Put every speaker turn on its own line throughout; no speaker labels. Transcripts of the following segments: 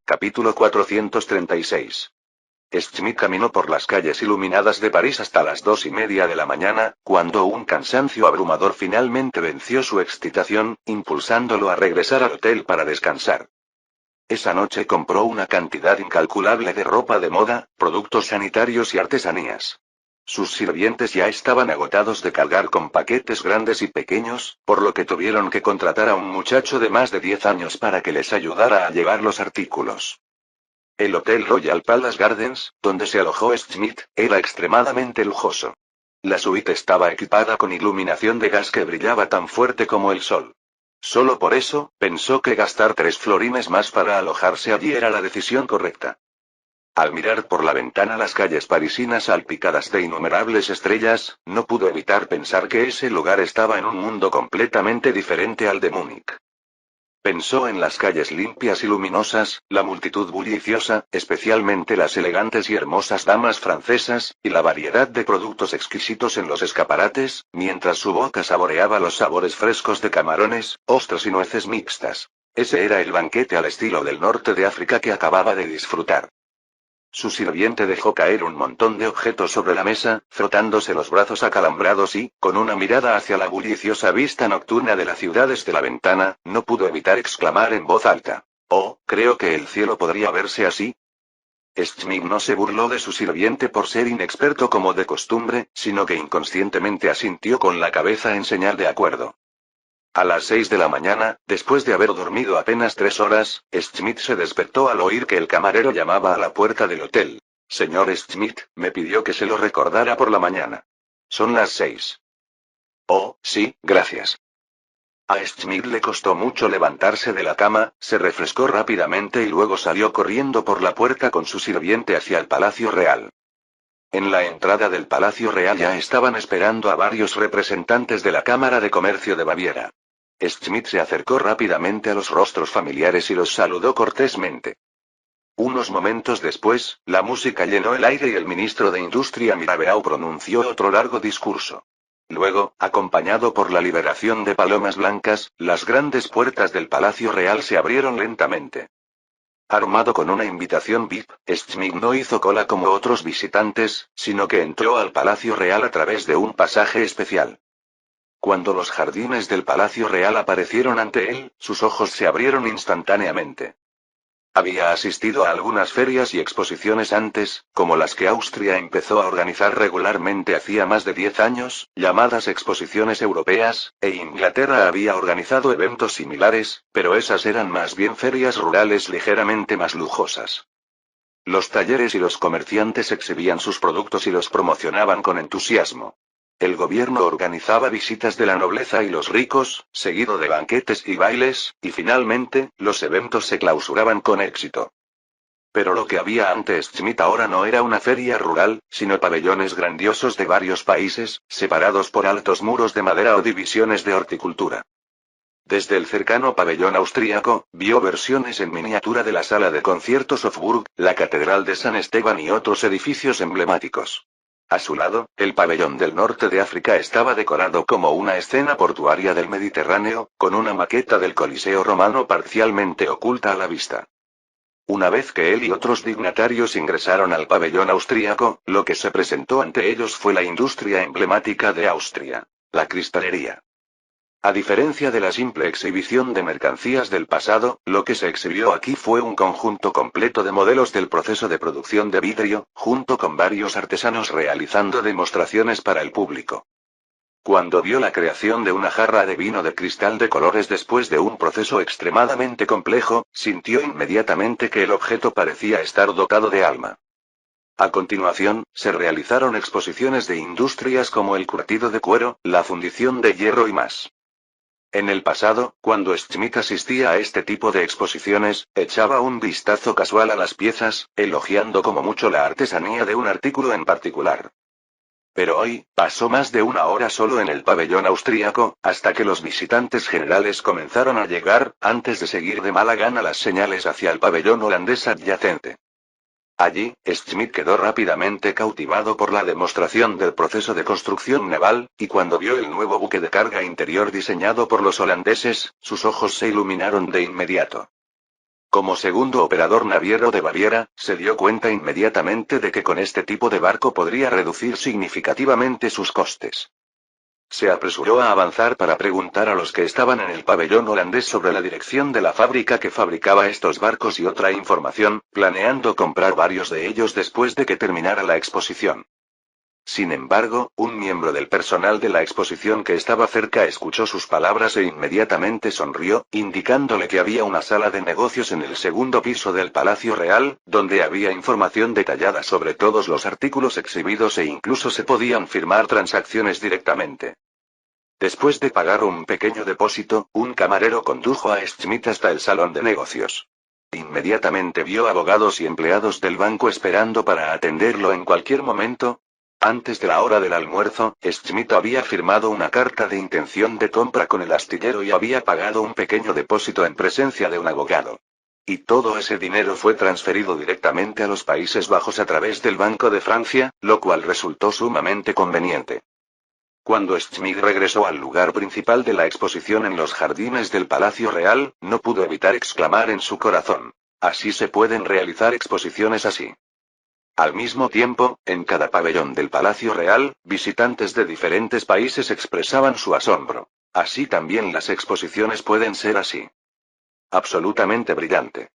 Capítulo 436. Schmidt caminó por las calles iluminadas de París hasta las 2:30 de la mañana, cuando un cansancio abrumador finalmente venció su excitación, impulsándolo a regresar al hotel para descansar. Esa noche compró una cantidad incalculable de ropa de moda, productos sanitarios y artesanías. Sus sirvientes ya estaban agotados de cargar con paquetes grandes y pequeños, por lo que tuvieron que contratar a un muchacho de más de 10 años para que les ayudara a llevar los artículos. El Hotel Royal Palace Gardens, donde se alojó Schmidt, era extremadamente lujoso. La suite estaba equipada con iluminación de gas que brillaba tan fuerte como el sol. Solo por eso, pensó que gastar 3 florines más para alojarse allí era la decisión correcta. Al mirar por la ventana las calles parisinas salpicadas de innumerables estrellas, no pudo evitar pensar que ese lugar estaba en un mundo completamente diferente al de Múnich. Pensó en las calles limpias y luminosas, la multitud bulliciosa, especialmente las elegantes y hermosas damas francesas, y la variedad de productos exquisitos en los escaparates, mientras su boca saboreaba los sabores frescos de camarones, ostras y nueces mixtas. Ese era el banquete al estilo del norte de África que acababa de disfrutar. Su sirviente dejó caer un montón de objetos sobre la mesa, frotándose los brazos acalambrados y, con una mirada hacia la bulliciosa vista nocturna de la ciudad desde la ventana, no pudo evitar exclamar en voz alta: «Oh, creo que el cielo podría verse así». Schmidt no se burló de su sirviente por ser inexperto como de costumbre, sino que inconscientemente asintió con la cabeza en señal de acuerdo. A las 6 de la mañana, después de haber dormido apenas 3 horas, Schmidt se despertó al oír que el camarero llamaba a la puerta del hotel. «Señor Schmidt, me pidió que se lo recordara por la mañana. Son las 6». «Oh, sí, gracias». A Schmidt le costó mucho levantarse de la cama, se refrescó rápidamente y luego salió corriendo por la puerta con su sirviente hacia el Palacio Real. En la entrada del Palacio Real ya estaban esperando a varios representantes de la Cámara de Comercio de Baviera. Schmidt se acercó rápidamente a los rostros familiares y los saludó cortésmente. Unos momentos después, la música llenó el aire y el ministro de Industria Mirabeau pronunció otro largo discurso. Luego, acompañado por la liberación de palomas blancas, las grandes puertas del Palacio Real se abrieron lentamente. Armado con una invitación VIP, Schmidt no hizo cola como otros visitantes, sino que entró al Palacio Real a través de un pasaje especial. Cuando los jardines del Palacio Real aparecieron ante él, sus ojos se abrieron instantáneamente. Había asistido a algunas ferias y exposiciones antes, como las que Austria empezó a organizar regularmente hacía más de 10 años, llamadas exposiciones europeas, e Inglaterra había organizado eventos similares, pero esas eran más bien ferias rurales ligeramente más lujosas. Los talleres y los comerciantes exhibían sus productos y los promocionaban con entusiasmo. El gobierno organizaba visitas de la nobleza y los ricos, seguido de banquetes y bailes, y finalmente, los eventos se clausuraban con éxito. Pero lo que había ante Schmidt ahora no era una feria rural, sino pabellones grandiosos de varios países, separados por altos muros de madera o divisiones de horticultura. Desde el cercano pabellón austríaco, vio versiones en miniatura de la sala de conciertos Hofburg, la Catedral de San Esteban y otros edificios emblemáticos. A su lado, el pabellón del norte de África estaba decorado como una escena portuaria del Mediterráneo, con una maqueta del Coliseo romano parcialmente oculta a la vista. Una vez que él y otros dignatarios ingresaron al pabellón austríaco, lo que se presentó ante ellos fue la industria emblemática de Austria: la cristalería. A diferencia de la simple exhibición de mercancías del pasado, lo que se exhibió aquí fue un conjunto completo de modelos del proceso de producción de vidrio, junto con varios artesanos realizando demostraciones para el público. Cuando vio la creación de una jarra de vino de cristal de colores después de un proceso extremadamente complejo, sintió inmediatamente que el objeto parecía estar dotado de alma. A continuación, se realizaron exposiciones de industrias como el curtido de cuero, la fundición de hierro y más. En el pasado, cuando Schmidt asistía a este tipo de exposiciones, echaba un vistazo casual a las piezas, elogiando como mucho la artesanía de un artículo en particular. Pero hoy, pasó más de una hora solo en el pabellón austríaco, hasta que los visitantes generales comenzaron a llegar, antes de seguir de mala gana las señales hacia el pabellón holandés adyacente. Allí, Schmidt quedó rápidamente cautivado por la demostración del proceso de construcción naval, y cuando vio el nuevo buque de carga interior diseñado por los holandeses, sus ojos se iluminaron de inmediato. Como segundo operador naviero de Baviera, se dio cuenta inmediatamente de que con este tipo de barco podría reducir significativamente sus costes. Se apresuró a avanzar para preguntar a los que estaban en el pabellón holandés sobre la dirección de la fábrica que fabricaba estos barcos y otra información, planeando comprar varios de ellos después de que terminara la exposición. Sin embargo, un miembro del personal de la exposición que estaba cerca escuchó sus palabras e inmediatamente sonrió, indicándole que había una sala de negocios en el segundo piso del Palacio Real, donde había información detallada sobre todos los artículos exhibidos e incluso se podían firmar transacciones directamente. Después de pagar un pequeño depósito, un camarero condujo a Schmidt hasta el salón de negocios. Inmediatamente vio abogados y empleados del banco esperando para atenderlo en cualquier momento. Antes de la hora del almuerzo, Schmidt había firmado una carta de intención de compra con el astillero y había pagado un pequeño depósito en presencia de un abogado. Y todo ese dinero fue transferido directamente a los Países Bajos a través del Banco de Francia, lo cual resultó sumamente conveniente. Cuando Schmidt regresó al lugar principal de la exposición en los jardines del Palacio Real, no pudo evitar exclamar en su corazón: así se pueden realizar exposiciones así. Al mismo tiempo, en cada pabellón del Palacio Real, visitantes de diferentes países expresaban su asombro. Así también las exposiciones pueden ser así. Absolutamente brillante.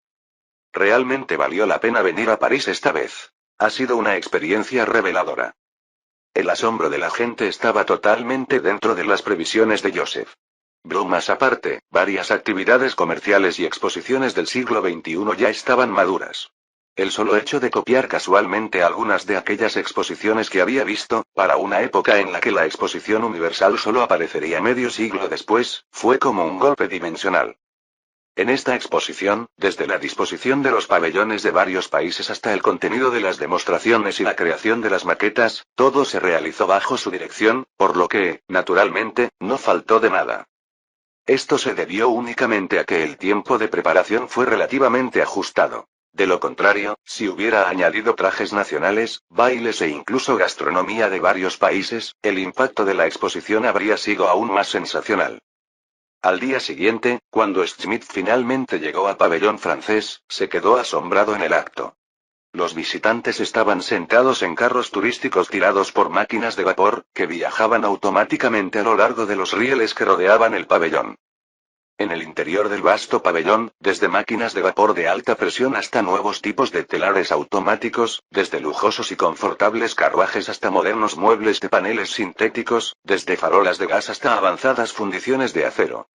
Realmente valió la pena venir a París esta vez. Ha sido una experiencia reveladora. El asombro de la gente estaba totalmente dentro de las previsiones de Joseph. Bromas aparte, varias actividades comerciales y exposiciones del siglo XXI ya estaban maduras. El solo hecho de copiar casualmente algunas de aquellas exposiciones que había visto, para una época en la que la exposición universal solo aparecería medio siglo después, fue como un golpe dimensional. En esta exposición, desde la disposición de los pabellones de varios países hasta el contenido de las demostraciones y la creación de las maquetas, todo se realizó bajo su dirección, por lo que, naturalmente, no faltó de nada. Esto se debió únicamente a que el tiempo de preparación fue relativamente ajustado. De lo contrario, si hubiera añadido trajes nacionales, bailes e incluso gastronomía de varios países, el impacto de la exposición habría sido aún más sensacional. Al día siguiente, cuando Schmidt finalmente llegó al pabellón francés, se quedó asombrado en el acto. Los visitantes estaban sentados en carros turísticos tirados por máquinas de vapor, que viajaban automáticamente a lo largo de los rieles que rodeaban el pabellón. En el interior del vasto pabellón, desde máquinas de vapor de alta presión hasta nuevos tipos de telares automáticos, desde lujosos y confortables carruajes hasta modernos muebles de paneles sintéticos, desde farolas de gas hasta avanzadas fundiciones de acero.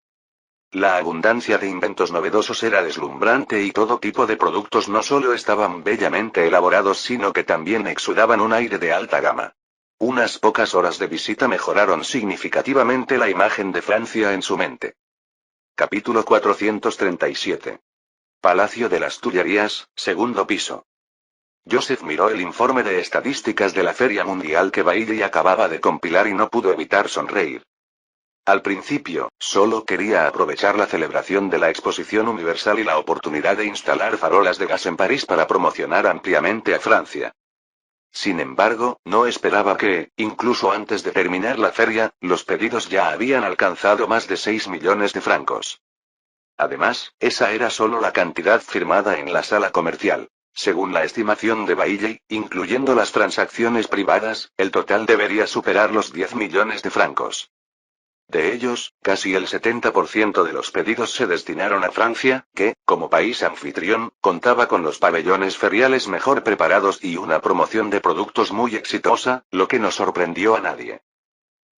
La abundancia de inventos novedosos era deslumbrante y todo tipo de productos no solo estaban bellamente elaborados sino que también exudaban un aire de alta gama. Unas pocas horas de visita mejoraron significativamente la imagen de Francia en su mente. Capítulo 437. Palacio de las Tullerías, segundo piso. Joseph miró el informe de estadísticas de la Feria Mundial que Bailey acababa de compilar y no pudo evitar sonreír. Al principio, solo quería aprovechar la celebración de la Exposición Universal y la oportunidad de instalar farolas de gas en París para promocionar ampliamente a Francia. Sin embargo, no esperaba que, incluso antes de terminar la feria, los pedidos ya habían alcanzado más de 6 millones de francos. Además, esa era solo la cantidad firmada en la sala comercial. Según la estimación de Bailey, incluyendo las transacciones privadas, el total debería superar los 10 millones de francos. De ellos, casi el 70% de los pedidos se destinaron a Francia, que, como país anfitrión, contaba con los pabellones feriales mejor preparados y una promoción de productos muy exitosa, lo que no sorprendió a nadie.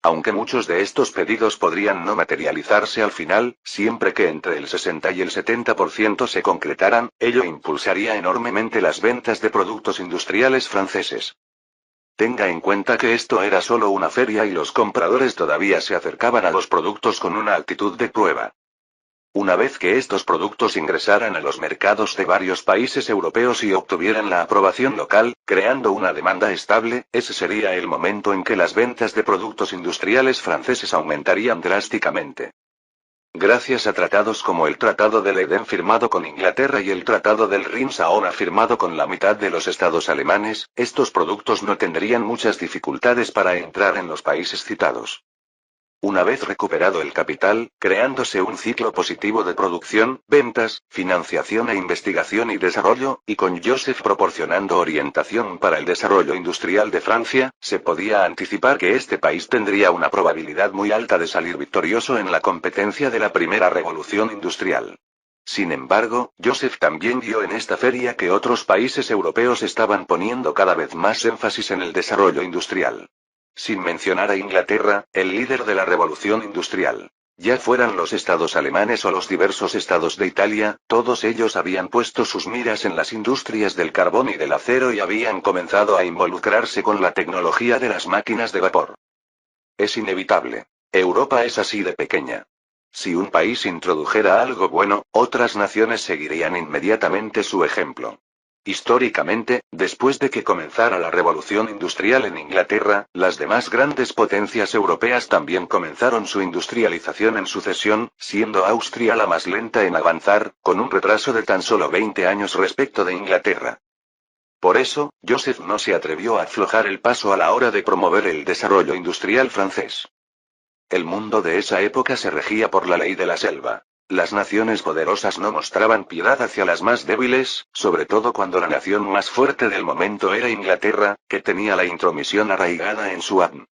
Aunque muchos de estos pedidos podrían no materializarse al final, siempre que entre el 60 y el 70% se concretaran, ello impulsaría enormemente las ventas de productos industriales franceses. Tenga en cuenta que esto era solo una feria y los compradores todavía se acercaban a los productos con una actitud de prueba. Una vez que estos productos ingresaran a los mercados de varios países europeos y obtuvieran la aprobación local, creando una demanda estable, ese sería el momento en que las ventas de productos industriales franceses aumentarían drásticamente. Gracias a tratados como el Tratado del Edén firmado con Inglaterra y el Tratado del Rin-Saona firmado con la mitad de los estados alemanes, estos productos no tendrían muchas dificultades para entrar en los países citados. Una vez recuperado el capital, creándose un ciclo positivo de producción, ventas, financiación e investigación y desarrollo, y con Joseph proporcionando orientación para el desarrollo industrial de Francia, se podía anticipar que este país tendría una probabilidad muy alta de salir victorioso en la competencia de la primera revolución industrial. Sin embargo, Joseph también vio en esta feria que otros países europeos estaban poniendo cada vez más énfasis en el desarrollo industrial. Sin mencionar a Inglaterra, el líder de la revolución industrial. Ya fueran los estados alemanes o los diversos estados de Italia, todos ellos habían puesto sus miras en las industrias del carbón y del acero y habían comenzado a involucrarse con la tecnología de las máquinas de vapor. Es inevitable. Europa es así de pequeña. Si un país introdujera algo bueno, otras naciones seguirían inmediatamente su ejemplo. Históricamente, después de que comenzara la revolución industrial en Inglaterra, las demás grandes potencias europeas también comenzaron su industrialización en sucesión, siendo Austria la más lenta en avanzar, con un retraso de tan solo 20 años respecto de Inglaterra. Por eso, Joseph no se atrevió a aflojar el paso a la hora de promover el desarrollo industrial francés. El mundo de esa época se regía por la ley de la selva. Las naciones poderosas no mostraban piedad hacia las más débiles, sobre todo cuando la nación más fuerte del momento era Inglaterra, que tenía la intromisión arraigada en su ADN.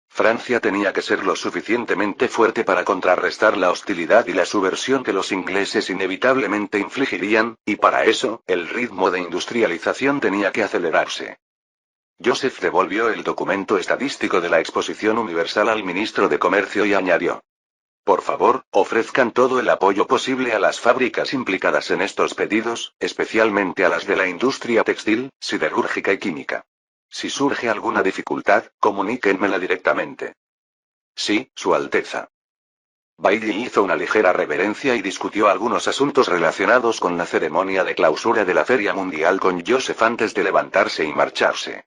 Francia tenía que ser lo suficientemente fuerte para contrarrestar la hostilidad y la subversión que los ingleses inevitablemente infligirían, y para eso, el ritmo de industrialización tenía que acelerarse. Joseph devolvió el documento estadístico de la Exposición Universal al ministro de Comercio y añadió: por favor, ofrezcan todo el apoyo posible a las fábricas implicadas en estos pedidos, especialmente a las de la industria textil, siderúrgica y química. Si surge alguna dificultad, comuníquenmela directamente. Sí, Su Alteza. Bailey hizo una ligera reverencia y discutió algunos asuntos relacionados con la ceremonia de clausura de la Feria Mundial con Joseph antes de levantarse y marcharse.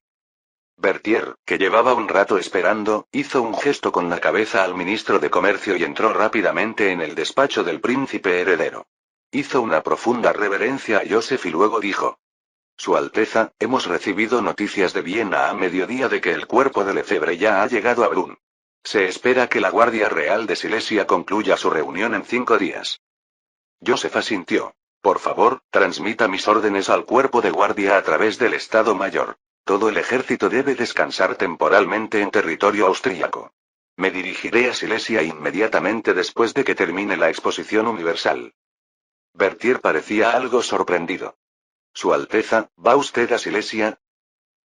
Berthier, que llevaba un rato esperando, hizo un gesto con la cabeza al ministro de Comercio y entró rápidamente en el despacho del príncipe heredero. Hizo una profunda reverencia a Joseph y luego dijo: Su Alteza, hemos recibido noticias de Viena a mediodía de que el cuerpo de Lefebvre ya ha llegado a Brunn. Se espera que la Guardia Real de Silesia concluya su reunión en 5 días. Joseph asintió. Por favor, transmita mis órdenes al cuerpo de guardia a través del Estado Mayor. Todo el ejército debe descansar temporalmente en territorio austríaco. Me dirigiré a Silesia inmediatamente después de que termine la exposición universal. Berthier parecía algo sorprendido. Su Alteza, ¿va usted a Silesia?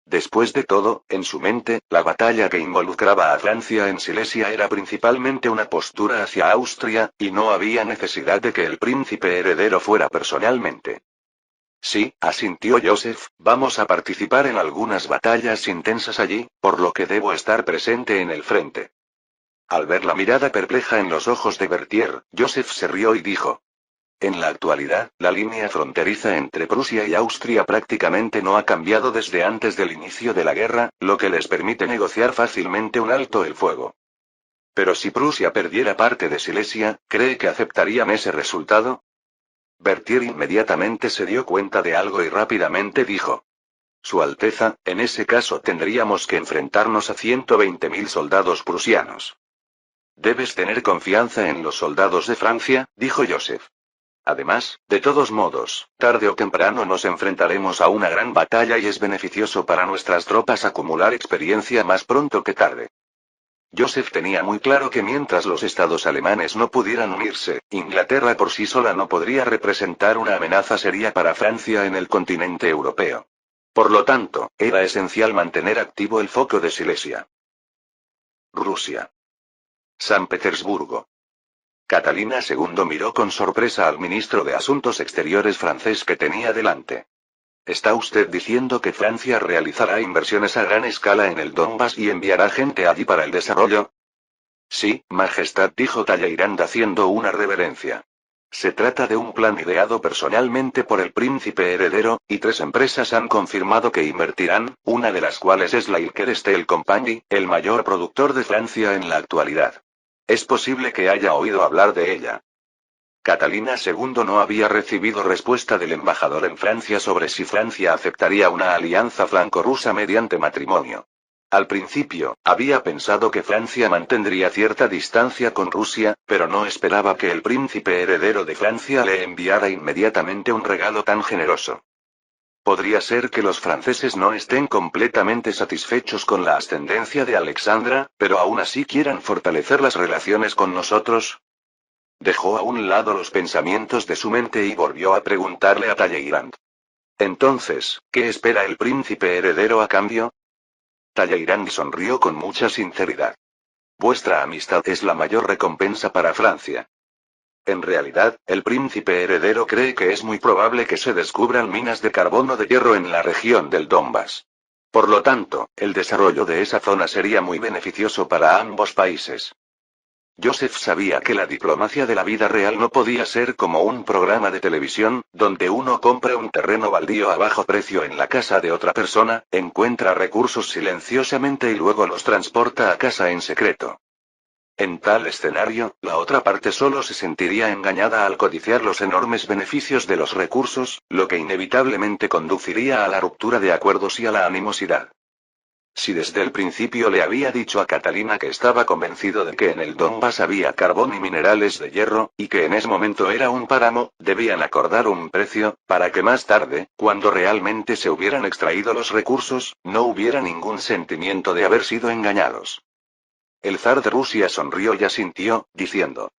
Después de todo, en su mente, la batalla que involucraba a Francia en Silesia era principalmente una postura hacia Austria, y no había necesidad de que el príncipe heredero fuera personalmente. Sí, asintió Joseph, vamos a participar en algunas batallas intensas allí, por lo que debo estar presente en el frente. Al ver la mirada perpleja en los ojos de Berthier, Joseph se rió y dijo: en la actualidad, la línea fronteriza entre Prusia y Austria prácticamente no ha cambiado desde antes del inicio de la guerra, lo que les permite negociar fácilmente un alto el fuego. Pero si Prusia perdiera parte de Silesia, ¿cree que aceptarían ese resultado? Berthier inmediatamente se dio cuenta de algo y rápidamente dijo: Su Alteza, en ese caso tendríamos que enfrentarnos a 120.000 soldados prusianos. Debes tener confianza en los soldados de Francia, dijo Joseph. Además, de todos modos, tarde o temprano nos enfrentaremos a una gran batalla y es beneficioso para nuestras tropas acumular experiencia más pronto que tarde. Joseph tenía muy claro que mientras los estados alemanes no pudieran unirse, Inglaterra por sí sola no podría representar una amenaza seria para Francia en el continente europeo. Por lo tanto, era esencial mantener activo el foco de Silesia. Rusia. San Petersburgo. Catalina II miró con sorpresa al ministro de Asuntos Exteriores francés que tenía delante. ¿Está usted diciendo que Francia realizará inversiones a gran escala en el Donbass y enviará gente allí para el desarrollo? Sí, Majestad, dijo Talleyrand haciendo una reverencia. Se trata de un plan ideado personalmente por el príncipe heredero, y 3 empresas han confirmado que invertirán, una de las cuales es la Ilker Steel Company, el mayor productor de Francia en la actualidad. Es posible que haya oído hablar de ella. Catalina II no había recibido respuesta del embajador en Francia sobre si Francia aceptaría una alianza franco-rusa mediante matrimonio. Al principio, había pensado que Francia mantendría cierta distancia con Rusia, pero no esperaba que el príncipe heredero de Francia le enviara inmediatamente un regalo tan generoso. Podría ser que los franceses no estén completamente satisfechos con la ascendencia de Alexandra, pero aún así quieran fortalecer las relaciones con nosotros. Dejó a un lado los pensamientos de su mente y volvió a preguntarle a Talleyrand. Entonces, ¿qué espera el príncipe heredero a cambio? Talleyrand sonrió con mucha sinceridad. Vuestra amistad es la mayor recompensa para Francia. En realidad, el príncipe heredero cree que es muy probable que se descubran minas de carbono de hierro en la región del Donbass. Por lo tanto, el desarrollo de esa zona sería muy beneficioso para ambos países. Joseph sabía que la diplomacia de la vida real no podía ser como un programa de televisión, donde uno compra un terreno baldío a bajo precio en la casa de otra persona, encuentra recursos silenciosamente y luego los transporta a casa en secreto. En tal escenario, la otra parte solo se sentiría engañada al codiciar los enormes beneficios de los recursos, lo que inevitablemente conduciría a la ruptura de acuerdos y a la animosidad. Si desde el principio le había dicho a Catalina que estaba convencido de que en el Donbass había carbón y minerales de hierro, y que en ese momento era un páramo, debían acordar un precio, para que más tarde, cuando realmente se hubieran extraído los recursos, no hubiera ningún sentimiento de haber sido engañados. El zar de Rusia sonrió y asintió, diciendo: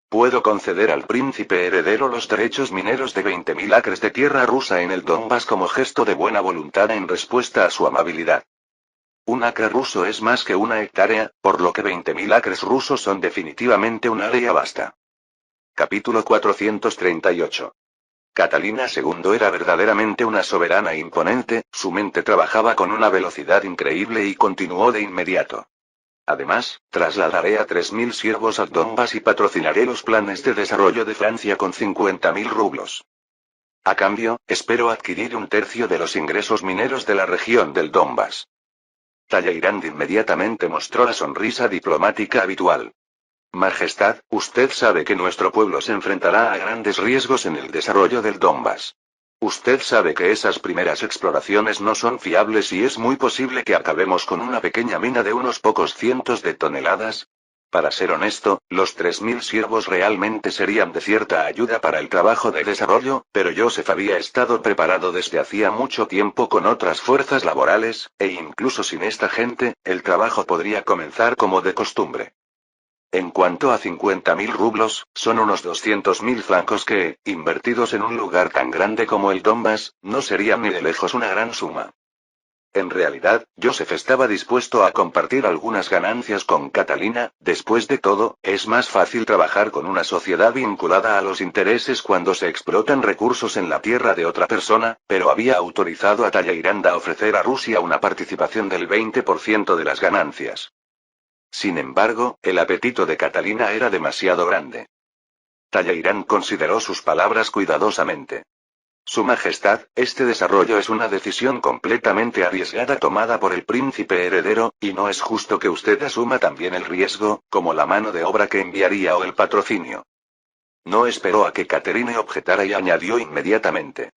Puedo conceder al príncipe heredero los derechos mineros de 20.000 acres de tierra rusa en el Donbass como gesto de buena voluntad en respuesta a su amabilidad. Un acre ruso es más que una hectárea, por lo que 20.000 acres rusos son definitivamente un área vasta. Capítulo 438. Catalina II era verdaderamente una soberana imponente, su mente trabajaba con una velocidad increíble y continuó de inmediato. Además, trasladaré a 3.000 siervos al Donbass y patrocinaré los planes de desarrollo de Francia con 50.000 rublos. A cambio, espero adquirir un tercio de los ingresos mineros de la región del Donbass. Talleyrand inmediatamente mostró la sonrisa diplomática habitual. Majestad, usted sabe que nuestro pueblo se enfrentará a grandes riesgos en el desarrollo del Donbass. Usted sabe que esas primeras exploraciones no son fiables y es muy posible que acabemos con una pequeña mina de unos pocos cientos de toneladas. Para ser honesto, los 3.000 siervos realmente serían de cierta ayuda para el trabajo de desarrollo, pero Joseph había estado preparado desde hacía mucho tiempo con otras fuerzas laborales, e incluso sin esta gente, el trabajo podría comenzar como de costumbre. En cuanto a 50.000 rublos, son unos 200.000 francos que, invertidos en un lugar tan grande como el Donbass, no serían ni de lejos una gran suma. En realidad, Joseph estaba dispuesto a compartir algunas ganancias con Catalina, después de todo, es más fácil trabajar con una sociedad vinculada a los intereses cuando se explotan recursos en la tierra de otra persona, pero había autorizado a Talleyrand a ofrecer a Rusia una participación del 20% de las ganancias. Sin embargo, el apetito de Catalina era demasiado grande. Talleyrand consideró sus palabras cuidadosamente. Su Majestad, este desarrollo es una decisión completamente arriesgada tomada por el príncipe heredero, y no es justo que usted asuma también el riesgo, como la mano de obra que enviaría o el patrocinio. No esperó a que Catherine objetara y añadió inmediatamente.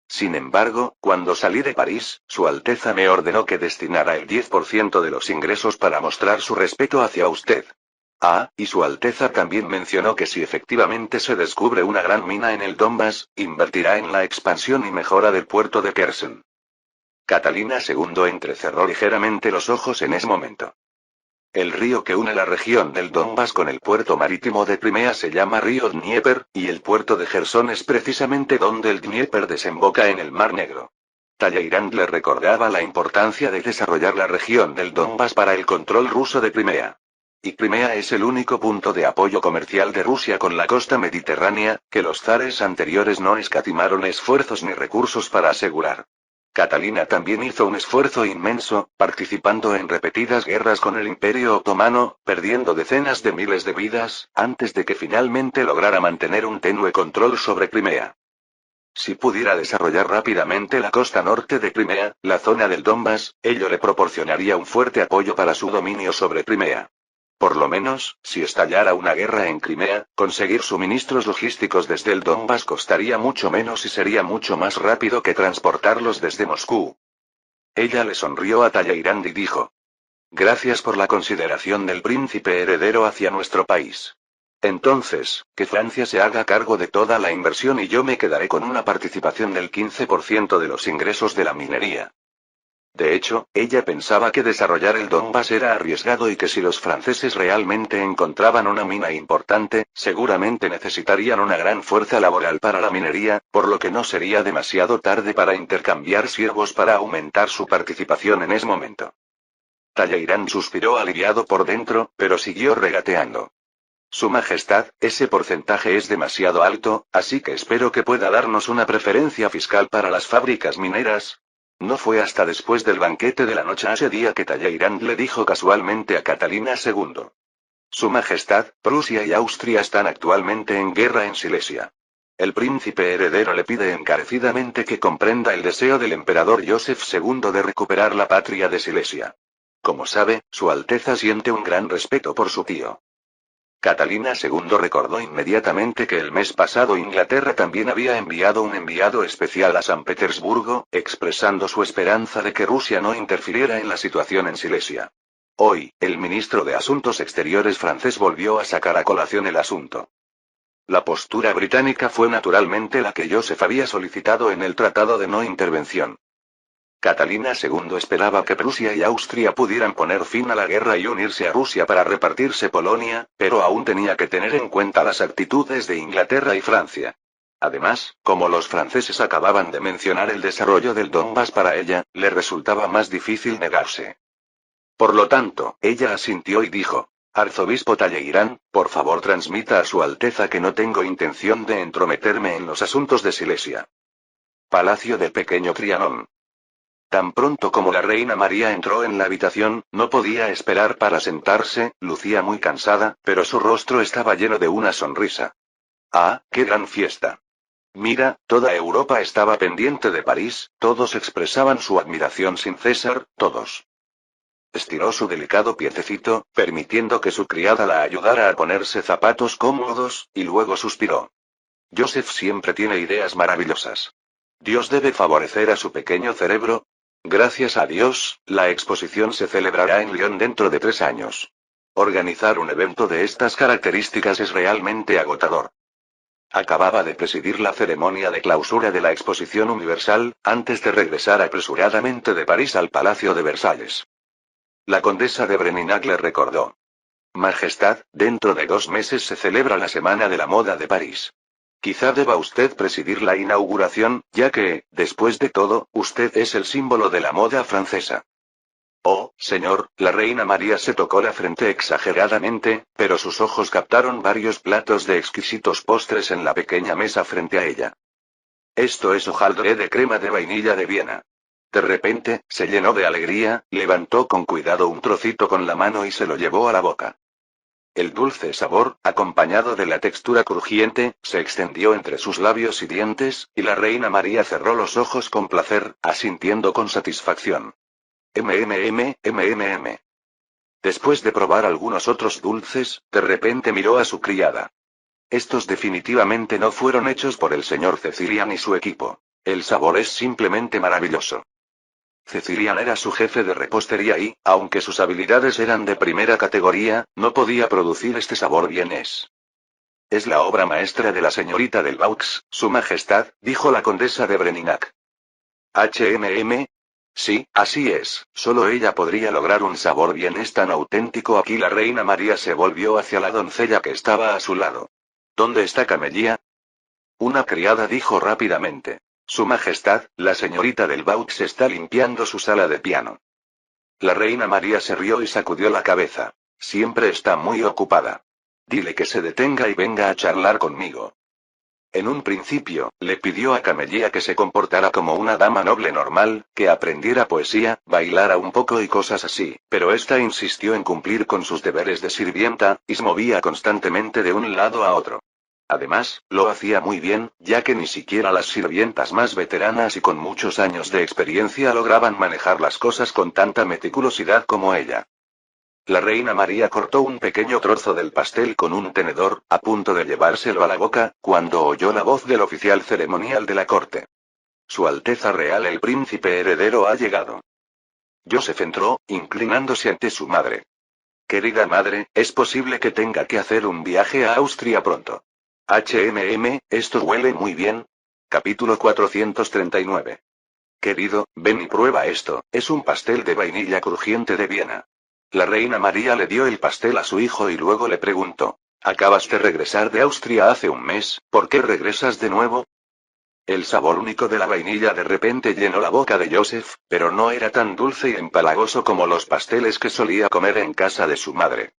Sin embargo, cuando salí de París, Su Alteza me ordenó que destinara el 10% de los ingresos para mostrar su respeto hacia usted. Ah, y Su Alteza también mencionó que si efectivamente se descubre una gran mina en el Donbass, invertirá en la expansión y mejora del puerto de Kherson. Catalina II entrecerró ligeramente los ojos en ese momento. El río que une la región del Donbass con el puerto marítimo de Crimea se llama río Dnieper, y el puerto de Jersón es precisamente donde el Dnieper desemboca en el Mar Negro. Talleyrand le recordaba la importancia de desarrollar la región del Donbass para el control ruso de Crimea. Y Crimea es el único punto de apoyo comercial de Rusia con la costa mediterránea, que los zares anteriores no escatimaron esfuerzos ni recursos para asegurar. Catalina también hizo un esfuerzo inmenso, participando en repetidas guerras con el Imperio Otomano, perdiendo decenas de miles de vidas, antes de que finalmente lograra mantener un tenue control sobre Crimea. Si pudiera desarrollar rápidamente la costa norte de Crimea, la zona del Donbass, ello le proporcionaría un fuerte apoyo para su dominio sobre Crimea. Por lo menos, si estallara una guerra en Crimea, conseguir suministros logísticos desde el Donbass costaría mucho menos y sería mucho más rápido que transportarlos desde Moscú. Ella le sonrió a Talleyrand y dijo: Gracias por la consideración del príncipe heredero hacia nuestro país. Entonces, que Francia se haga cargo de toda la inversión y yo me quedaré con una participación del 15% de los ingresos de la minería. De hecho, ella pensaba que desarrollar el Donbass era arriesgado y que si los franceses realmente encontraban una mina importante, seguramente necesitarían una gran fuerza laboral para la minería, por lo que no sería demasiado tarde para intercambiar siervos para aumentar su participación en ese momento. Talleyrand suspiró aliviado por dentro, pero siguió regateando. Su Majestad, ese porcentaje es demasiado alto, así que espero que pueda darnos una preferencia fiscal para las fábricas mineras. No fue hasta después del banquete de la noche a ese día que Talleyrand le dijo casualmente a Catalina II. Su Majestad, Prusia y Austria están actualmente en guerra en Silesia. El príncipe heredero le pide encarecidamente que comprenda el deseo del emperador Joseph II de recuperar la patria de Silesia. Como sabe, Su Alteza siente un gran respeto por su tío. Catalina II recordó inmediatamente que el mes pasado Inglaterra también había enviado un enviado especial a San Petersburgo, expresando su esperanza de que Rusia no interfiriera en la situación en Silesia. Hoy, el ministro de Asuntos Exteriores francés volvió a sacar a colación el asunto. La postura británica fue naturalmente la que Joseph había solicitado en el Tratado de No Intervención. Catalina II esperaba que Prusia y Austria pudieran poner fin a la guerra y unirse a Rusia para repartirse Polonia, pero aún tenía que tener en cuenta las actitudes de Inglaterra y Francia. Además, como los franceses acababan de mencionar el desarrollo del Donbass para ella, le resultaba más difícil negarse. Por lo tanto, ella asintió y dijo: Arzobispo Talleyrand, por favor transmita a Su Alteza que no tengo intención de entrometerme en los asuntos de Silesia. Palacio del Pequeño Trianón. Tan pronto como la reina María entró en la habitación, no podía esperar para sentarse, lucía muy cansada, pero su rostro estaba lleno de una sonrisa. ¡Ah, qué gran fiesta! Mira, toda Europa estaba pendiente de París, todos expresaban su admiración sin cesar, todos. Estiró su delicado piececito, permitiendo que su criada la ayudara a ponerse zapatos cómodos, y luego suspiró. Joseph siempre tiene ideas maravillosas. Dios debe favorecer a su pequeño cerebro. Gracias a Dios, la exposición se celebrará en Lyon dentro de 3 años. Organizar un evento de estas características es realmente agotador. Acababa de presidir la ceremonia de clausura de la Exposición Universal, antes de regresar apresuradamente de París al Palacio de Versalles. La condesa de Brenignac le recordó. Majestad, dentro de 2 meses se celebra la Semana de la Moda de París. Quizá deba usted presidir la inauguración, ya que, después de todo, usted es el símbolo de la moda francesa. Oh, señor, la reina María se tocó la frente exageradamente, pero sus ojos captaron varios platos de exquisitos postres en la pequeña mesa frente a ella. Esto es hojaldre de crema de vainilla de Viena. De repente, se llenó de alegría, levantó con cuidado un trocito con la mano y se lo llevó a la boca. El dulce sabor, acompañado de la textura crujiente, se extendió entre sus labios y dientes, y la reina María cerró los ojos con placer, asintiendo con satisfacción. MMM. Después de probar algunos otros dulces, de repente miró a su criada. Estos definitivamente no fueron hechos por el señor Cecilian y su equipo. El sabor es simplemente maravilloso. Cecilian era su jefe de repostería y, aunque sus habilidades eran de primera categoría, no podía producir este sabor vienés. Es la obra maestra de la señorita del Vaux, Su Majestad, dijo la condesa de Brenignac. HMM. Sí, así es, solo ella podría lograr un sabor vienés tan auténtico. Aquí la reina María se volvió hacia la doncella que estaba a su lado. ¿Dónde está Camelia? Una criada dijo rápidamente. Su Majestad, la señorita del Vaux está limpiando su sala de piano. La reina María se rió y sacudió la cabeza. Siempre está muy ocupada. Dile que se detenga y venga a charlar conmigo. En un principio, le pidió a Camelia que se comportara como una dama noble normal, que aprendiera poesía, bailara un poco y cosas así, pero esta insistió en cumplir con sus deberes de sirvienta, y se movía constantemente de un lado a otro. Además, lo hacía muy bien, ya que ni siquiera las sirvientas más veteranas y con muchos años de experiencia lograban manejar las cosas con tanta meticulosidad como ella. La reina María cortó un pequeño trozo del pastel con un tenedor, a punto de llevárselo a la boca, cuando oyó la voz del oficial ceremonial de la corte. Su Alteza Real el Príncipe Heredero ha llegado. Joseph entró, inclinándose ante su madre. Querida madre, es posible que tenga que hacer un viaje a Austria pronto. Esto huele muy bien. Capítulo 439. Querido, ven y prueba esto, es un pastel de vainilla crujiente de Viena. La reina María le dio el pastel a su hijo y luego le preguntó: Acabas de regresar de Austria hace un mes, ¿por qué regresas de nuevo? El sabor único de la vainilla de repente llenó la boca de Joseph, pero no era tan dulce y empalagoso como los pasteles que solía comer en casa de su madre.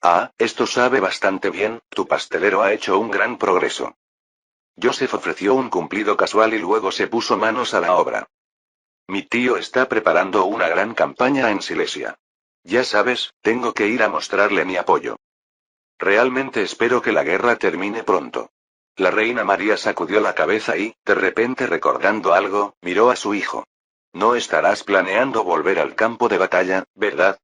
Ah, esto sabe bastante bien, tu pastelero ha hecho un gran progreso. Joseph ofreció un cumplido casual y luego se puso manos a la obra. Mi tío está preparando una gran campaña en Silesia. Ya sabes, tengo que ir a mostrarle mi apoyo. Realmente espero que la guerra termine pronto. La reina María sacudió la cabeza y, de repente recordando algo, miró a su hijo. No estarás planeando volver al campo de batalla, ¿verdad?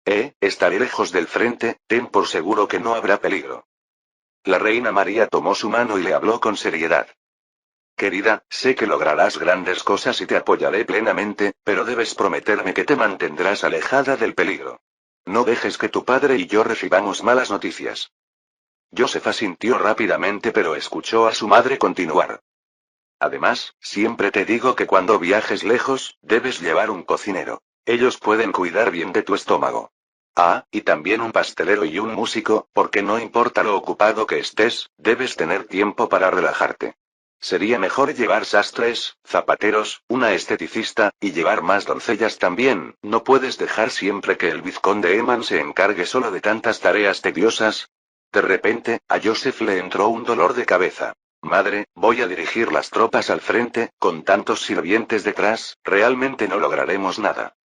Estaré lejos del frente, ten por seguro que no habrá peligro. La reina María tomó su mano y le habló con seriedad. Querida, sé que lograrás grandes cosas y te apoyaré plenamente, pero debes prometerme que te mantendrás alejada del peligro. No dejes que tu padre y yo recibamos malas noticias. Joseph asintió rápidamente pero escuchó a su madre continuar. Además, siempre te digo que cuando viajes lejos, debes llevar un cocinero. Ellos pueden cuidar bien de tu estómago. Ah, y también un pastelero y un músico, porque no importa lo ocupado que estés, debes tener tiempo para relajarte. Sería mejor llevar sastres, zapateros, una esteticista, y llevar más doncellas también. ¿No puedes dejar siempre que el vizconde Eman se encargue solo de tantas tareas tediosas? De repente, a Joseph le entró un dolor de cabeza. Madre, voy a dirigir las tropas al frente, con tantos sirvientes detrás, realmente no lograremos nada.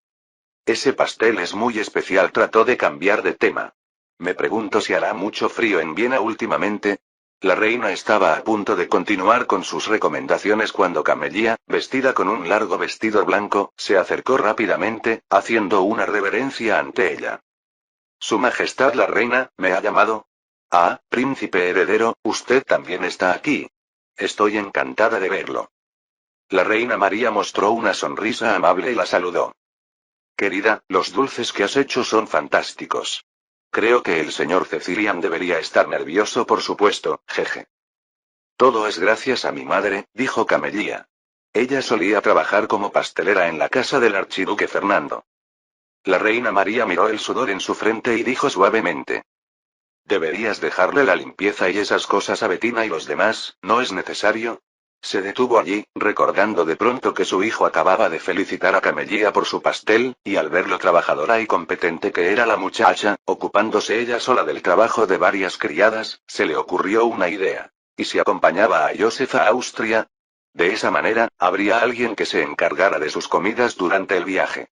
Ese pastel es muy especial, trató de cambiar de tema. Me pregunto si hará mucho frío en Viena últimamente. La reina estaba a punto de continuar con sus recomendaciones cuando Camelia, vestida con un largo vestido blanco, se acercó rápidamente, haciendo una reverencia ante ella. Su Majestad la reina, ¿me ha llamado? Ah, príncipe heredero, usted también está aquí. Estoy encantada de verlo. La reina María mostró una sonrisa amable y la saludó. Querida, los dulces que has hecho son fantásticos. Creo que el señor Cecilian debería estar nervioso, por supuesto, jeje. Todo es gracias a mi madre, dijo Camelia. Ella solía trabajar como pastelera en la casa del archiduque Fernando. La reina María miró el sudor en su frente y dijo suavemente. Deberías dejarle la limpieza y esas cosas a Bettina y los demás, ¿no es necesario? Se detuvo allí, recordando de pronto que su hijo acababa de felicitar a Camelia por su pastel, y al ver lo trabajadora y competente que era la muchacha, ocupándose ella sola del trabajo de varias criadas, se le ocurrió una idea. ¿Y si acompañaba a Joseph a Austria? De esa manera, habría alguien que se encargara de sus comidas durante el viaje.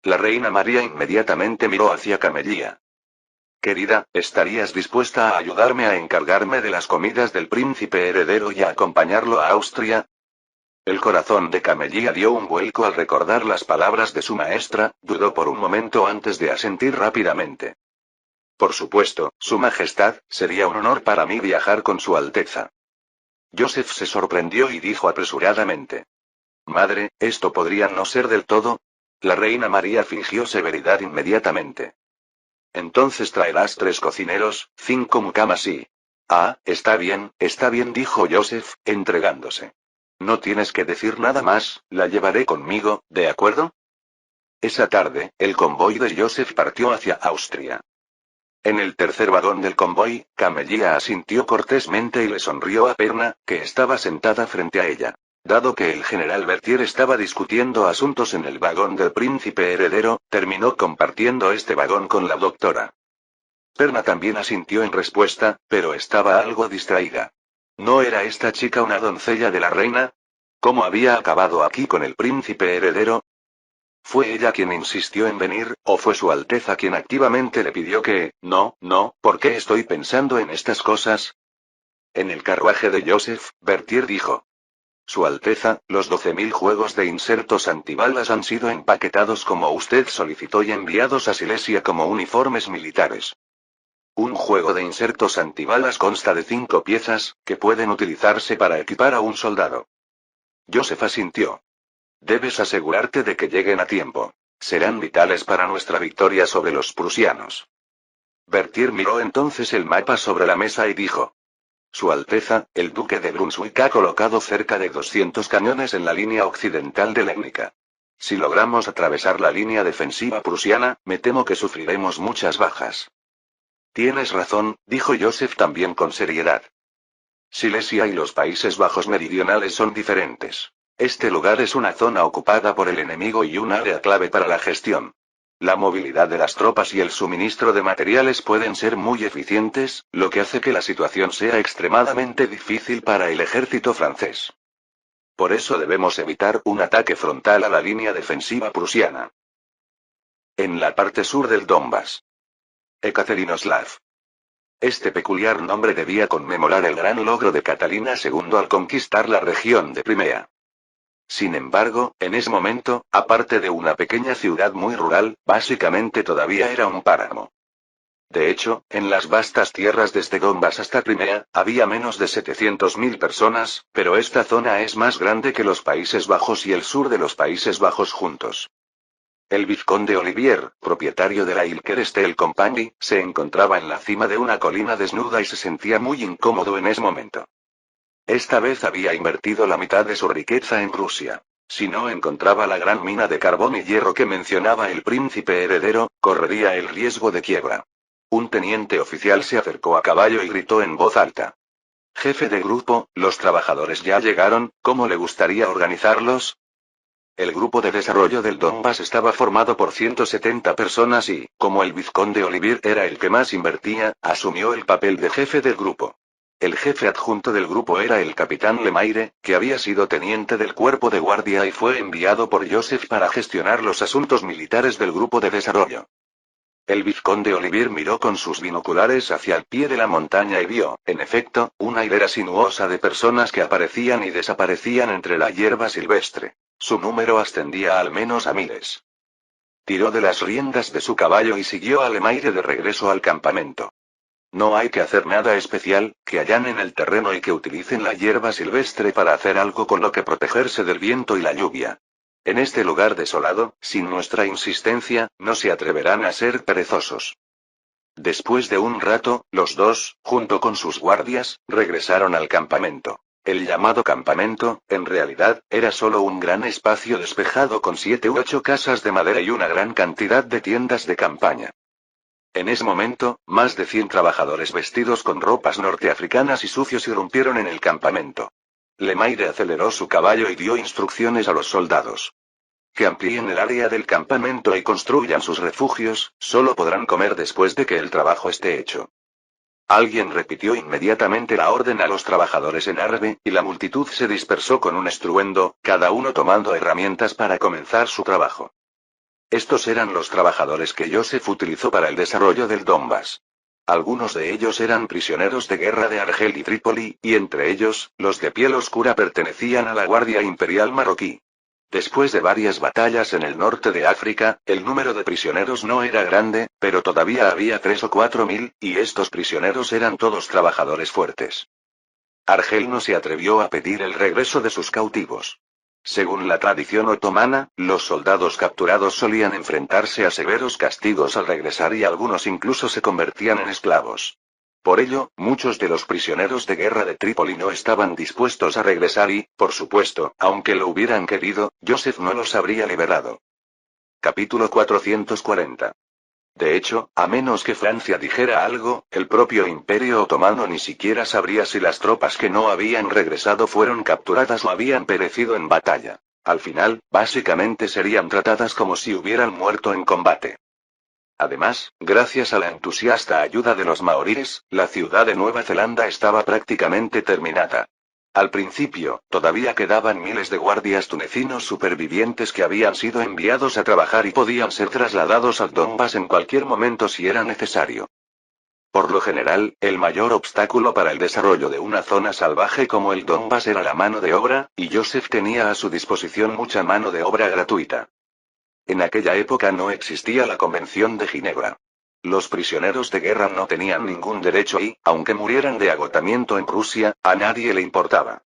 La reina María inmediatamente miró hacia Camelia. Querida, ¿estarías dispuesta a ayudarme a encargarme de las comidas del príncipe heredero y a acompañarlo a Austria? El corazón de Camelia dio un vuelco al recordar las palabras de su maestra, dudó por un momento antes de asentir rápidamente. Por supuesto, Su Majestad, sería un honor para mí viajar con Su Alteza. Joseph se sorprendió y dijo apresuradamente. Madre, ¿esto podría no ser del todo? La reina María fingió severidad inmediatamente. Entonces traerás 3 cocineros, 5 mucamas y... Ah, está bien, dijo Joseph, entregándose. No tienes que decir nada más, la llevaré conmigo, ¿de acuerdo? Esa tarde, el convoy de Joseph partió hacia Austria. En el tercer vagón del convoy, Camelia asintió cortésmente y le sonrió a Perna, que estaba sentada frente a ella. Dado que el general Berthier estaba discutiendo asuntos en el vagón del príncipe heredero, terminó compartiendo este vagón con la doctora. Perna también asintió en respuesta, pero estaba algo distraída. ¿No era esta chica una doncella de la reina? ¿Cómo había acabado aquí con el príncipe heredero? ¿Fue ella quien insistió en venir, o fue Su Alteza quien activamente le pidió que... No, ¿por qué estoy pensando en estas cosas? En el carruaje de Joseph, Berthier dijo. Su Alteza, los 12.000 juegos de insertos antibalas han sido empaquetados como usted solicitó y enviados a Silesia como uniformes militares. Un juego de insertos antibalas consta de 5 piezas, que pueden utilizarse para equipar a un soldado. Joseph asintió. Debes asegurarte de que lleguen a tiempo. Serán vitales para nuestra victoria sobre los prusianos. Berthier miró entonces el mapa sobre la mesa y dijo: Su Alteza, el Duque de Brunswick ha colocado cerca de 200 cañones en la línea occidental de Legnica. Si logramos atravesar la línea defensiva prusiana, me temo que sufriremos muchas bajas. Tienes razón, dijo Joseph también con seriedad. Silesia y los Países Bajos meridionales son diferentes. Este lugar es una zona ocupada por el enemigo y un área clave para la gestión. La movilidad de las tropas y el suministro de materiales pueden ser muy eficientes, lo que hace que la situación sea extremadamente difícil para el ejército francés. Por eso debemos evitar un ataque frontal a la línea defensiva prusiana. En la parte sur del Donbass. Ekaterinoslav. Este peculiar nombre debía conmemorar el gran logro de Catalina II al conquistar la región de Crimea. Sin embargo, en ese momento, aparte de una pequeña ciudad muy rural, básicamente todavía era un páramo. De hecho, en las vastas tierras desde Donbass hasta Crimea, había menos de 700.000 personas, pero esta zona es más grande que los Países Bajos y el sur de los Países Bajos juntos. El vizconde Olivier, propietario de la Ilkerestel Company, se encontraba en la cima de una colina desnuda y se sentía muy incómodo en ese momento. Esta vez había invertido la mitad de su riqueza en Rusia. Si no encontraba la gran mina de carbón y hierro que mencionaba el príncipe heredero, correría el riesgo de quiebra. Un teniente oficial se acercó a caballo y gritó en voz alta: Jefe de grupo, los trabajadores ya llegaron, ¿cómo le gustaría organizarlos? El grupo de desarrollo del Donbass estaba formado por 170 personas y, como el vizconde Olivier era el que más invertía, asumió el papel de jefe del grupo. El jefe adjunto del grupo era el capitán Lemaire, que había sido teniente del cuerpo de guardia y fue enviado por Joseph para gestionar los asuntos militares del grupo de desarrollo. El vizconde Olivier miró con sus binoculares hacia el pie de la montaña y vio, en efecto, una hilera sinuosa de personas que aparecían y desaparecían entre la hierba silvestre. Su número ascendía al menos a miles. Tiró de las riendas de su caballo y siguió a Lemaire de regreso al campamento. No hay que hacer nada especial, que allanen el terreno y que utilicen la hierba silvestre para hacer algo con lo que protegerse del viento y la lluvia. En este lugar desolado, sin nuestra insistencia, no se atreverán a ser perezosos. Después de un rato, los dos, junto con sus guardias, regresaron al campamento. El llamado campamento, en realidad, era solo un gran espacio despejado con 7 u 8 casas de madera y una gran cantidad de tiendas de campaña. En ese momento, más de 100 trabajadores vestidos con ropas norteafricanas y sucios irrumpieron en el campamento. Lemaire aceleró su caballo y dio instrucciones a los soldados. Que amplíen el área del campamento y construyan sus refugios, solo podrán comer después de que el trabajo esté hecho. Alguien repitió inmediatamente la orden a los trabajadores en árabe, y la multitud se dispersó con un estruendo, cada uno tomando herramientas para comenzar su trabajo. Estos eran los trabajadores que Joseph utilizó para el desarrollo del Donbass. Algunos de ellos eran prisioneros de guerra de Argel y Trípoli, y entre ellos, los de piel oscura pertenecían a la Guardia Imperial marroquí. Después de varias batallas en el norte de África, el número de prisioneros no era grande, pero todavía había 3 o 4 mil, y estos prisioneros eran todos trabajadores fuertes. Argel no se atrevió a pedir el regreso de sus cautivos. Según la tradición otomana, los soldados capturados solían enfrentarse a severos castigos al regresar y algunos incluso se convertían en esclavos. Por ello, muchos de los prisioneros de guerra de Trípoli no estaban dispuestos a regresar y, por supuesto, aunque lo hubieran querido, Joseph no los habría liberado. Capítulo 440. De hecho, a menos que Francia dijera algo, el propio Imperio Otomano ni siquiera sabría si las tropas que no habían regresado fueron capturadas o habían perecido en batalla. Al final, básicamente serían tratadas como si hubieran muerto en combate. Además, gracias a la entusiasta ayuda de los maoríes, la ciudad de Nueva Zelanda estaba prácticamente terminada. Al principio, todavía quedaban miles de guardias tunecinos supervivientes que habían sido enviados a trabajar y podían ser trasladados al Donbass en cualquier momento si era necesario. Por lo general, el mayor obstáculo para el desarrollo de una zona salvaje como el Donbass era la mano de obra, y Joseph tenía a su disposición mucha mano de obra gratuita. En aquella época no existía la Convención de Ginebra. Los prisioneros de guerra no tenían ningún derecho y, aunque murieran de agotamiento en Rusia, a nadie le importaba.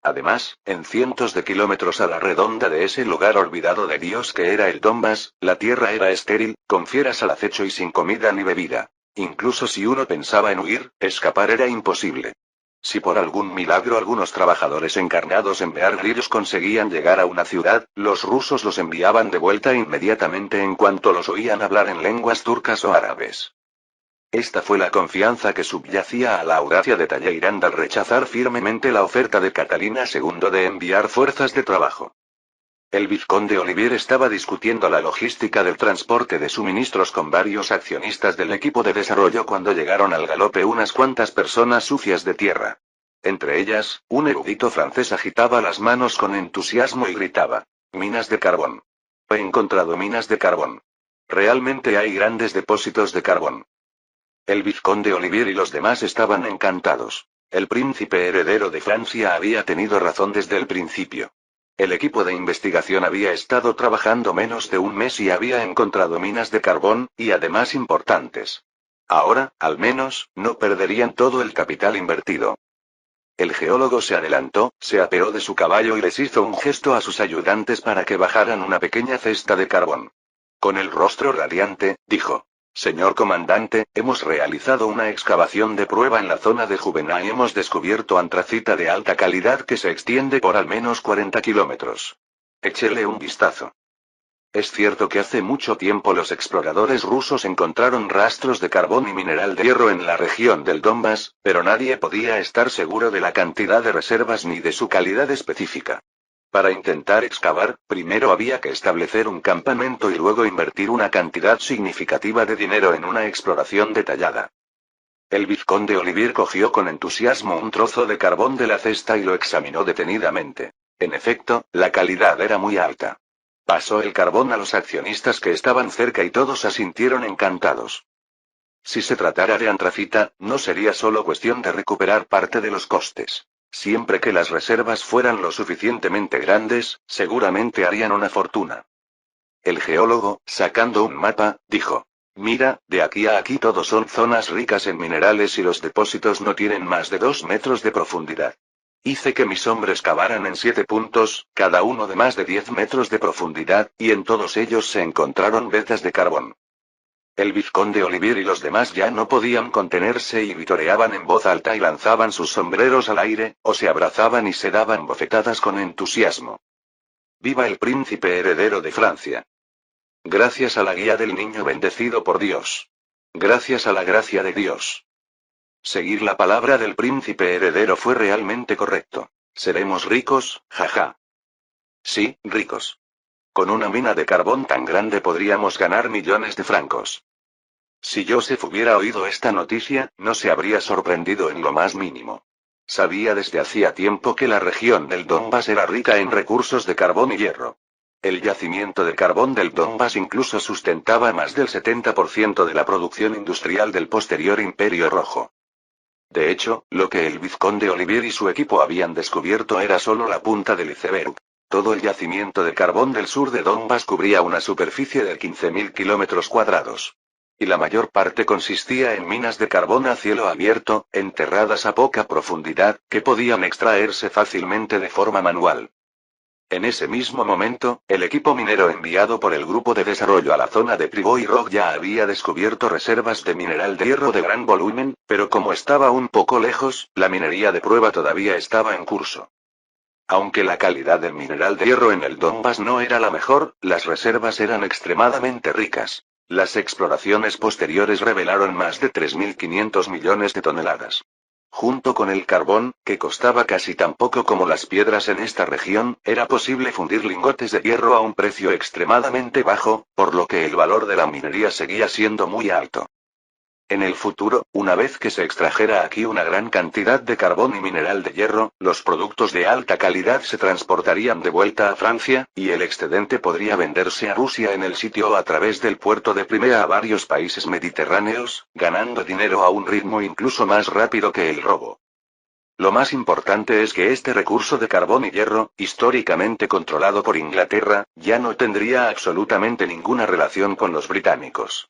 Además, en cientos de kilómetros a la redonda de ese lugar olvidado de Dios que era el Donbass, la tierra era estéril, con fieras al acecho y sin comida ni bebida. Incluso si uno pensaba en huir, escapar era imposible. Si por algún milagro algunos trabajadores encarnados en Bear Grylls conseguían llegar a una ciudad, los rusos los enviaban de vuelta inmediatamente en cuanto los oían hablar en lenguas turcas o árabes. Esta fue la confianza que subyacía a la audacia de Talleyrand al rechazar firmemente la oferta de Catalina II de enviar fuerzas de trabajo. El vizconde Olivier estaba discutiendo la logística del transporte de suministros con varios accionistas del equipo de desarrollo cuando llegaron al galope unas cuantas personas sucias de tierra. Entre ellas, un erudito francés agitaba las manos con entusiasmo y gritaba: «Minas de carbón. He encontrado minas de carbón. Realmente hay grandes depósitos de carbón». El vizconde Olivier y los demás estaban encantados. El príncipe heredero de Francia había tenido razón desde el principio. El equipo de investigación había estado trabajando menos de un mes y había encontrado minas de carbón, y además importantes. Ahora, al menos, no perderían todo el capital invertido. El geólogo se adelantó, se apeó de su caballo y les hizo un gesto a sus ayudantes para que bajaran una pequeña cesta de carbón. Con el rostro radiante, dijo: «Señor comandante, hemos realizado una excavación de prueba en la zona de Juvena y hemos descubierto antracita de alta calidad que se extiende por al menos 40 kilómetros. Échele un vistazo». Es cierto que hace mucho tiempo los exploradores rusos encontraron rastros de carbón y mineral de hierro en la región del Donbass, pero nadie podía estar seguro de la cantidad de reservas ni de su calidad específica. Para intentar excavar, primero había que establecer un campamento y luego invertir una cantidad significativa de dinero en una exploración detallada. El vizconde Olivier cogió con entusiasmo un trozo de carbón de la cesta y lo examinó detenidamente. En efecto, la calidad era muy alta. Pasó el carbón a los accionistas que estaban cerca y todos asintieron encantados. Si se tratara de antracita, no sería solo cuestión de recuperar parte de los costes. Siempre que las reservas fueran lo suficientemente grandes, seguramente harían una fortuna. El geólogo, sacando un mapa, dijo: «Mira, de aquí a aquí todo son zonas ricas en minerales y los depósitos no tienen más de 2 metros de profundidad. Hice que mis hombres cavaran en 7 puntos, cada uno de más de 10 metros de profundidad, y en todos ellos se encontraron vetas de carbón». El vizconde Olivier y los demás ya no podían contenerse y vitoreaban en voz alta y lanzaban sus sombreros al aire, o se abrazaban y se daban bofetadas con entusiasmo. ¡Viva el príncipe heredero de Francia! Gracias a la guía del niño bendecido por Dios. Gracias a la gracia de Dios. Seguir la palabra del príncipe heredero fue realmente correcto. Seremos ricos, jaja. Sí, ricos. Con una mina de carbón tan grande podríamos ganar millones de francos. Si Joseph hubiera oído esta noticia, no se habría sorprendido en lo más mínimo. Sabía desde hacía tiempo que la región del Donbass era rica en recursos de carbón y hierro. El yacimiento de carbón del Donbass incluso sustentaba más del 70% de la producción industrial del posterior Imperio Rojo. De hecho, lo que el vizconde Olivier y su equipo habían descubierto era solo la punta del iceberg. Todo el yacimiento de carbón del sur de Donbass cubría una superficie de 15.000 kilómetros cuadrados. Y la mayor parte consistía en minas de carbón a cielo abierto, enterradas a poca profundidad, que podían extraerse fácilmente de forma manual. En ese mismo momento, el equipo minero enviado por el grupo de desarrollo a la zona de Privoy Rog ya había descubierto reservas de mineral de hierro de gran volumen, pero como estaba un poco lejos, la minería de prueba todavía estaba en curso. Aunque la calidad del mineral de hierro en el Donbass no era la mejor, las reservas eran extremadamente ricas. Las exploraciones posteriores revelaron más de 3.500 millones de toneladas. Junto con el carbón, que costaba casi tan poco como las piedras en esta región, era posible fundir lingotes de hierro a un precio extremadamente bajo, por lo que el valor de la minería seguía siendo muy alto. En el futuro, una vez que se extrajera aquí una gran cantidad de carbón y mineral de hierro, los productos de alta calidad se transportarían de vuelta a Francia, y el excedente podría venderse a Rusia en el sitio o a través del puerto de Crimea a varios países mediterráneos, ganando dinero a un ritmo incluso más rápido que el robo. Lo más importante es que este recurso de carbón y hierro, históricamente controlado por Inglaterra, ya no tendría absolutamente ninguna relación con los británicos.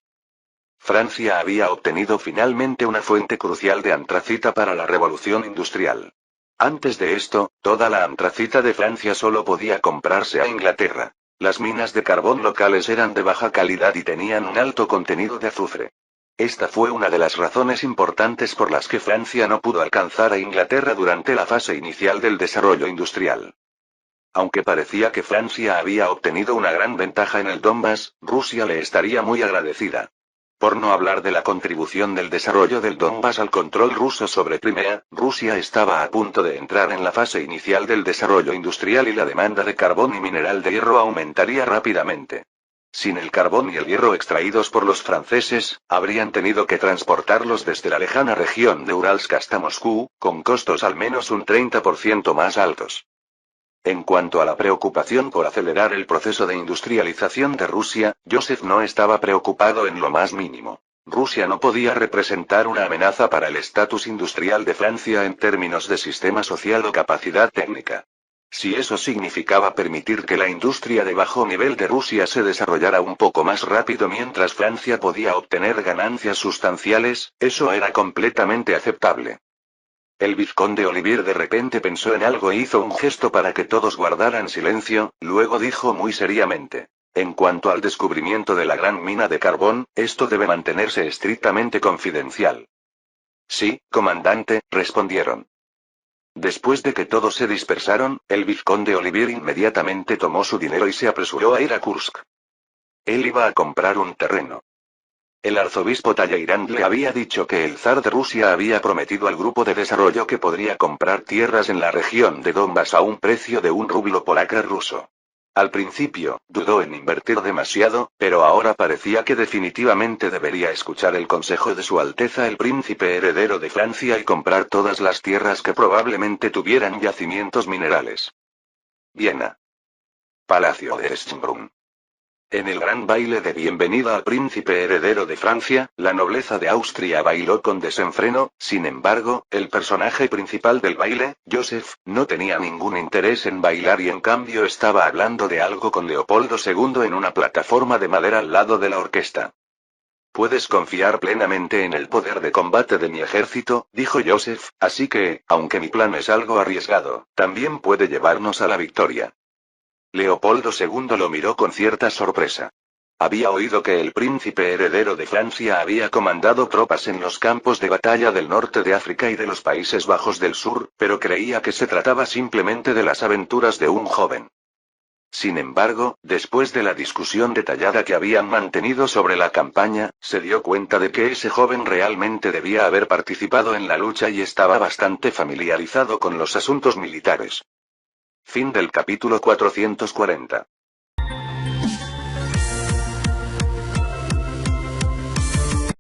Francia había obtenido finalmente una fuente crucial de antracita para la revolución industrial. Antes de esto, toda la antracita de Francia solo podía comprarse a Inglaterra. Las minas de carbón locales eran de baja calidad y tenían un alto contenido de azufre. Esta fue una de las razones importantes por las que Francia no pudo alcanzar a Inglaterra durante la fase inicial del desarrollo industrial. Aunque parecía que Francia había obtenido una gran ventaja en el Donbass, Rusia le estaría muy agradecida. Por no hablar de la contribución del desarrollo del Donbass al control ruso sobre Crimea, Rusia estaba a punto de entrar en la fase inicial del desarrollo industrial y la demanda de carbón y mineral de hierro aumentaría rápidamente. Sin el carbón y el hierro extraídos por los franceses, habrían tenido que transportarlos desde la lejana región de Uralsk hasta Moscú, con costos al menos un 30% más altos. En cuanto a la preocupación por acelerar el proceso de industrialización de Rusia, Joseph no estaba preocupado en lo más mínimo. Rusia no podía representar una amenaza para el estatus industrial de Francia en términos de sistema social o capacidad técnica. Si eso significaba permitir que la industria de bajo nivel de Rusia se desarrollara un poco más rápido mientras Francia podía obtener ganancias sustanciales, eso era completamente aceptable. El vizconde Olivier de repente pensó en algo e hizo un gesto para que todos guardaran silencio, luego dijo muy seriamente: en cuanto al descubrimiento de la gran mina de carbón, esto debe mantenerse estrictamente confidencial. Sí, comandante, respondieron. Después de que todos se dispersaron, el vizconde Olivier inmediatamente tomó su dinero y se apresuró a ir a Kursk. Él iba a comprar un terreno. El arzobispo Talleyrand le había dicho que el zar de Rusia había prometido al grupo de desarrollo que podría comprar tierras en la región de Donbass a un precio de un rublo por acre ruso. Al principio, dudó en invertir demasiado, pero ahora parecía que definitivamente debería escuchar el consejo de Su Alteza el Príncipe heredero de Francia y comprar todas las tierras que probablemente tuvieran yacimientos minerales. Viena. Palacio de Schönbrunn. En el gran baile de bienvenida al príncipe heredero de Francia, la nobleza de Austria bailó con desenfreno. Sin embargo, el personaje principal del baile, Joseph, no tenía ningún interés en bailar y en cambio estaba hablando de algo con Leopoldo II en una plataforma de madera al lado de la orquesta. Puedes confiar plenamente en el poder de combate de mi ejército, dijo Joseph, así que, aunque mi plan es algo arriesgado, también puede llevarnos a la victoria. Leopoldo II lo miró con cierta sorpresa. Había oído que el príncipe heredero de Francia había comandado tropas en los campos de batalla del norte de África y de los Países Bajos del sur, pero creía que se trataba simplemente de las aventuras de un joven. Sin embargo, después de la discusión detallada que habían mantenido sobre la campaña, se dio cuenta de que ese joven realmente debía haber participado en la lucha y estaba bastante familiarizado con los asuntos militares. Fin del capítulo 440.